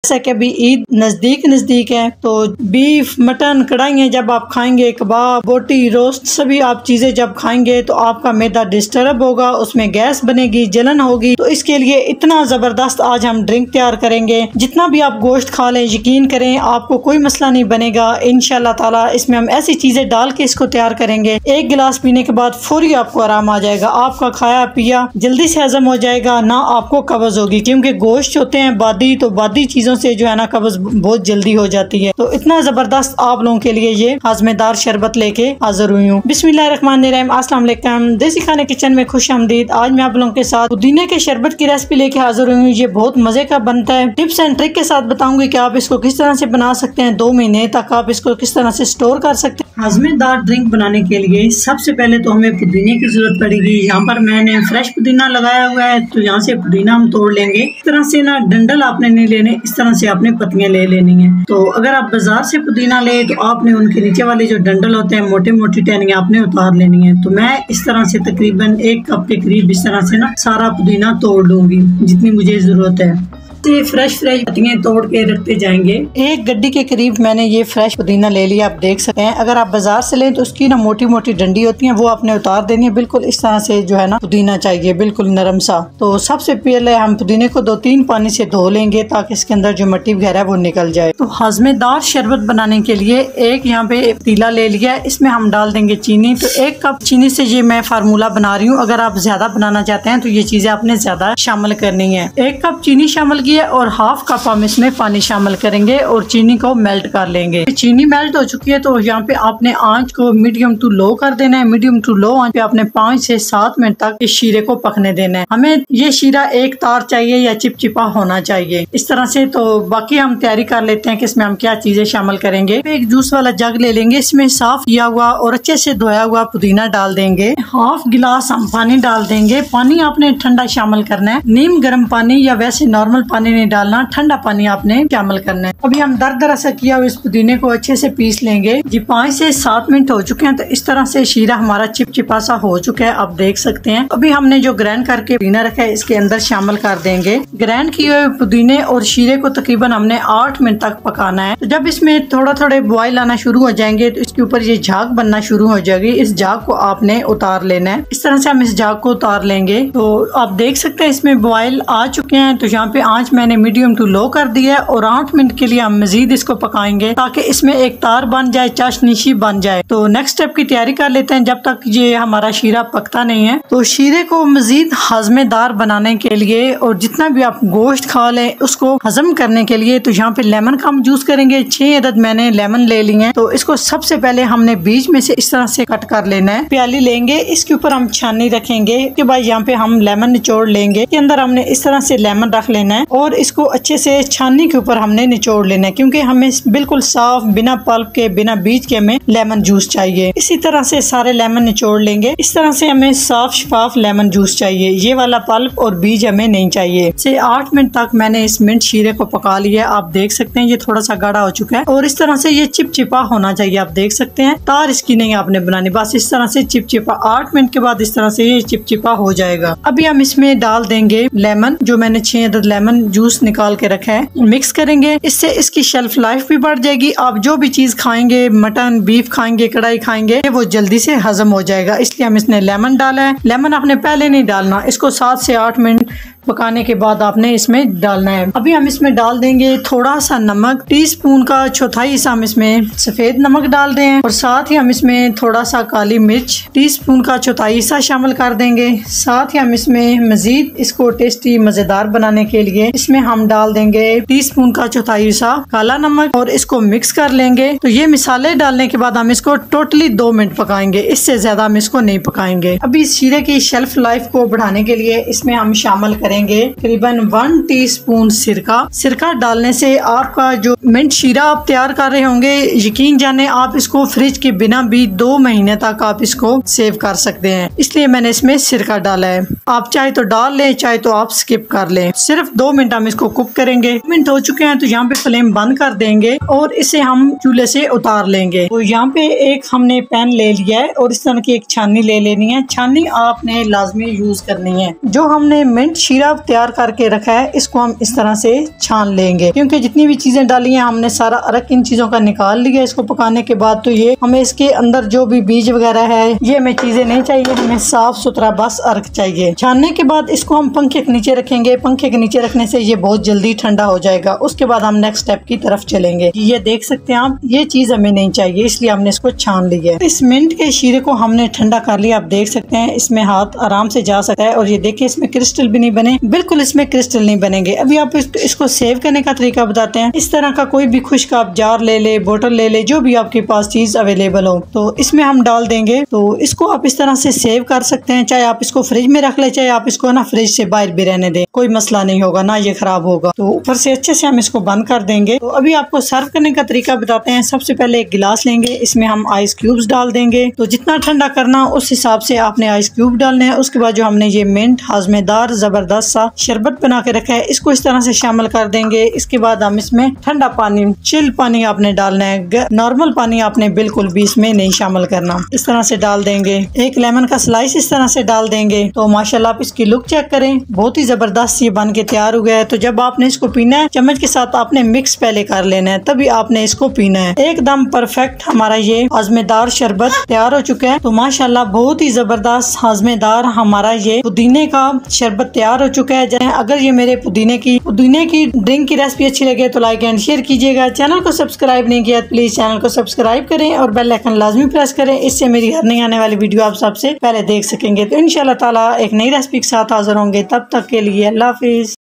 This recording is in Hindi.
जैसा कि अभी ईद नजदीक है तो बीफ, मटन, कढ़ाइयाँ जब आप खाएंगे, कबाब, बोटी, रोस्ट, सभी आप चीजें जब खाएंगे तो आपका मैदा डिस्टर्ब होगा, उसमें गैस बनेगी, जलन होगी। तो इसके लिए इतना जबरदस्त आज हम ड्रिंक तैयार करेंगे। जितना भी आप गोश्त खा लें, यकीन करें आपको कोई मसला नहीं बनेगा इंशाल्लाह ताला। इसमें हम ऐसी चीजें डाल के इसको तैयार करेंगे, एक गिलास पीने के बाद फौरी आपको आराम आ जाएगा। आपका खाया पिया जल्दी से हजम हो जाएगा, ना आपको कब्ज होगी, क्योंकि गोश्त होते हैं बादी, तो बादी चीजों से जो है ना कब्ज बहुत जल्दी हो जाती है। तो इतना जबरदस्त आप लोगों के लिए ये हाजमेदार शरबत लेके हाजिर हुई हूँ। बिस्मिल्लाहिर्रहमानिर्रहीम, अस्सलाम वालेकुम। देसी खाने किचन में खुश आमदीद। आज मैं आप लोगों के साथ पुदीने के शरबत की रेसिपी लेके हाजिर हुई हूँ। ये बहुत मजे का बनता है। टिप्स एंड ट्रिक के साथ बताऊंगी कि आप इसको किस तरह से बना सकते हैं। 2 महीने तक आप इसको किस तरह से स्टोर कर सकते हैं। हाजमेदार ड्रिंक बनाने के लिए सबसे पहले तो हमें पुदीने की जरूरत पड़ेगी। यहाँ पर मैंने फ्रेश पुदीना लगाया हुआ है, तो यहाँ से पुदीना हम तोड़ लेंगे। इस तरह से ना डंडल आपने नहीं लेने, इस तरह से आपने पत्तियां ले लेनी है। तो अगर आप बाजार से पुदीना ले तो आपने उनके नीचे वाले जो डंडल होते हैं, मोटे मोटी टहनियां आपने उतार लेनी है। तो मैं इस तरह से तकरीबन 1 कप के करीब इस तरह से ना सारा पुदीना तोड़ लूंगी, जितनी मुझे जरूरत है। फ्रेश पत्तियां तोड़ के रखते जाएंगे। 1 गड्डी के करीब मैंने ये फ्रेश पुदीना ले लिया, आप देख सकते हैं। अगर आप बाजार से लें तो उसकी ना मोटी मोटी डंडी होती है, वो आपने उतार देनी है। बिल्कुल इस तरह से जो है ना पुदीना चाहिए, बिल्कुल नरम सा। तो सबसे पहले हम पुदीने को 2-3 पानी से धो लेंगे ताकि इसके अंदर जो मिट्टी वगैरह है वो निकल जाए। तो हाजमेदार शरबत बनाने के लिए एक यहाँ पे पतीला ले लिया, इसमें हम डाल देंगे चीनी। तो 1 कप चीनी से ये मैं फार्मूला बना रही हूँ। अगर आप ज्यादा बनाना चाहते हैं तो ये चीजें आपने ज्यादा शामिल करनी है। 1 कप चीनी शामिल किया और ½ कप हम इसमें पानी शामिल करेंगे और चीनी को मेल्ट कर लेंगे। चीनी मेल्ट हो चुकी है, तो यहाँ पे आपने आंच को मीडियम टू लो कर देना है। मीडियम टू लो आंच पे आपने 5 से 7 मिनट तक इस शीरे को पकने देना है। हमें ये शीरा एक तार चाहिए या चिपचिपा होना चाहिए इस तरह से। तो बाकी हम तैयारी कर लेते हैं कि इसमें हम क्या चीजें शामिल करेंगे। एक जूस वाला जग ले लेंगे, इसमें साफ किया हुआ और अच्छे से धोया हुआ पुदीना डाल देंगे। ½ गिलास हम पानी डाल देंगे। पानी आपने ठंडा शामिल करना है, नीम गर्म पानी या वैसे नॉर्मल पानी नहीं डालना, ठंडा पानी आपने शामिल करना है। अभी हम दरदरा सा किया हुआ इस पुदीने को अच्छे से पीस लेंगे। जी 5 से 7 मिनट हो चुके हैं, तो इस तरह से शीरा हमारा चिपचिपा सा हो चुका है, आप देख सकते हैं। अभी हमने जो ग्राइंड करके पुदीना रखा है इसके अंदर शामिल कर देंगे। ग्राइंड किए हुए पुदीने और शीरे को तकरीबन हमने 8 मिनट तक पकाना है। तो जब इसमें थोड़े बॉयल आना शुरू हो जाएंगे तो इसके ऊपर ये झाग बनना शुरू हो जाएगी। इस झाग को आपने उतार लेना है। इस तरह से हम इस झाग को उतार लेंगे। तो आप देख सकते हैं इसमें बॉयल आ चुके हैं। तो यहाँ पे आंच मैंने मीडियम टू लो कर दिया है और 8 मिनट के लिए हम मजीद इसको पकाएंगे ताकि इसमें एक तार बन जाए, चाशनीशी बन जाए। तो नेक्स्ट स्टेप की तैयारी कर लेते हैं जब तक ये हमारा शीरा पकता नहीं है। तो शीरे को मजीद हाजमेदार बनाने के लिए और जितना भी आप गोश्त खा लें उसको हजम करने के लिए, तो यहाँ पे लेमन का हम जूस करेंगे। 6 अदद मैंने लेमन ले लिए हैं। तो इसको सबसे पहले हमने बीच में से इस तरह से कट कर लेना है। प्याली लेंगे, इसके ऊपर हम छानी रखेंगे। उसके बाद यहाँ पे हम लेमन निचोड़ लेंगे। इसके अंदर हमने इस तरह से लेमन रख लेना है और इसको अच्छे से छाननी के ऊपर हमने निचोड़ लेना है, क्योंकि हमें बिल्कुल साफ बिना पल्प के बिना बीज के हमें लेमन जूस चाहिए। इसी तरह से सारे लेमन निचोड़ लेंगे। इस तरह से हमें साफ शफाफ लेमन जूस चाहिए, ये वाला पल्प और बीज हमें नहीं चाहिए। से 8 मिनट तक मैंने इस मिंट शीरे को पका लिया। आप देख सकते हैं ये थोड़ा सा गाढ़ा हो चुका है और इस तरह से ये चिपचिपा होना चाहिए। आप देख सकते हैं तार इसकी नहीं आपने बनानी, बस इस तरह से चिपचिपा। 8 मिनट के बाद इस तरह से ये चिपचिपा हो जाएगा। अभी हम इसमें डाल देंगे लेमन, जो मैंने 6 अदद लेमन जूस निकाल के रखा है। मिक्स करेंगे, इससे इसकी शेल्फ लाइफ भी बढ़ जाएगी। आप जो भी चीज खाएंगे, मटन, बीफ खाएंगे, कढ़ाई खाएंगे, वो जल्दी से हजम हो जाएगा। इसलिए हम इसने लेमन डाला है। लेमन आपने पहले नहीं डालना, इसको 7 से 8 मिनट पकाने के बाद आपने इसमें डालना है। अभी हम इसमें डाल देंगे थोड़ा सा नमक, टीस्पून का 1/4 हिस्सा हम इसमें सफेद नमक डाल रहे हैं और साथ ही हम इसमें थोड़ा सा काली मिर्च टीस्पून का 1/4 हिस्सा शामिल कर देंगे। साथ ही हम इसमें मजीद इसको टेस्टी मजेदार बनाने के लिए इसमें हम डाल देंगे टीस्पून का 1/4 हिस्सा काला नमक और इसको मिक्स कर लेंगे। तो ये मिसाले डालने के बाद हम इसको टोटली 2 मिनट पकाएंगे, इससे ज्यादा हम इसको नहीं पकाएंगे। अभी इस शीरे की शेल्फ लाइफ को बढ़ाने के लिए इसमें हम शामिल करेंगे करीबन 1 टीस्पून सिरका। सिरका डालने से आपका जो मिंट शीरा आप तैयार कर रहे होंगे, यकीन जाने आप इसको फ्रिज के बिना भी 2 महीने तक आप इसको सेव कर सकते हैं। इसलिए मैंने इसमें सिरका डाला है। आप चाहे तो डाल लें, चाहे तो आप स्किप कर लें। सिर्फ 2 मिनट हम इसको कुक करेंगे। 2 मिनट हो चुके हैं तो यहाँ पे फ्लेम बंद कर देंगे और इसे हम चूल्हे से उतार लेंगे। तो यहाँ पे एक हमने पैन ले लिया है और इस तरह की एक छाननी ले लेनी है। छाननी आपने लाजमी यूज करनी है। जो हमने मिंट शीरा सिरप तैयार करके रखा है इसको हम इस तरह से छान लेंगे, क्योंकि जितनी भी चीजें डाली हैं हमने सारा अरक इन चीजों का निकाल लिया। इसको पकाने के बाद तो ये हमें इसके अंदर जो भी बीज वगैरह है ये हमें चीजें नहीं चाहिए, हमें साफ सुथरा बस अरक चाहिए। छानने के बाद इसको हम पंखे के नीचे रखेंगे। पंखे के नीचे रखने से ये बहुत जल्दी ठंडा हो जाएगा। उसके बाद हम नेक्स्ट स्टेप की तरफ चलेंगे। ये देख सकते हैं आप, ये चीज हमें नहीं चाहिए, इसलिए हमने इसको छान लिया। इस मिंट के शीरे को हमने ठंडा कर लिया। आप देख सकते हैं इसमें हाथ आराम से जा सकता है। और ये देखिए इसमें क्रिस्टल भी नहीं बने, बिल्कुल इसमें क्रिस्टल नहीं बनेंगे। अभी आप इसको सेव करने का तरीका बताते हैं। इस तरह का कोई भी खुश्क आप जार ले ले, बोतल ले ले, जो भी आपके पास चीज अवेलेबल हो, तो इसमें हम डाल देंगे। तो इसको आप इस तरह से सेव कर सकते हैं। चाहे आप इसको फ्रिज में रख ले, चाहे आप इसको ना फ्रिज से बाहर भी रहने दें, कोई मसला नहीं होगा, ना ये खराब होगा। तो ऊपर से अच्छे से हम इसको बंद कर देंगे। तो अभी आपको सर्व करने का तरीका बताते हैं। सबसे पहले एक गिलास लेंगे, इसमें हम आइस क्यूब्स डाल देंगे। तो जितना ठंडा करना उस हिसाब से आपने आइस क्यूब डालने हैं। उसके बाद जो हमने ये मिंट हाजमेदार जबरदस्त सा शरबत बना के रखा है इसको इस तरह से शामिल कर देंगे। इसके बाद हम इसमें ठंडा पानी, चिल पानी आपने डालना है, नॉर्मल पानी आपने बिल्कुल भी इसमें नहीं शामिल करना। इस तरह से डाल देंगे। एक लेमन का स्लाइस इस तरह से डाल देंगे। तो माशाल्लाह आप इसकी लुक चेक करें, बहुत ही जबरदस्त ये बन के तैयार हो गया है। तो जब आपने इसको पीना है चम्मच के साथ आपने मिक्स पहले कर लेना है, तभी आपने इसको पीना है। एकदम परफेक्ट हमारा ये हाजमेदार शरबत तैयार हो चुका है। तो माशाल्लाह बहुत ही जबरदस्त हाजमेदार हमारा ये पुदीने का शरबत तैयार हो चुका है। अगर ये मेरे पुदीने की ड्रिंक की रेसिपी अच्छी लगे तो लाइक एंड शेयर कीजिएगा। चैनल को सब्सक्राइब नहीं किया प्लीज चैनल को सब्सक्राइब करें और बेल आइकन लाजमी प्रेस करें, इससे मेरी हर नई आने वाली वीडियो आप सबसे पहले देख सकेंगे। तो इंशाल्लाह ताला एक नई रेसिपी के साथ हाजिर होंगे, तब तक के लिए अल्लाह हाफिज।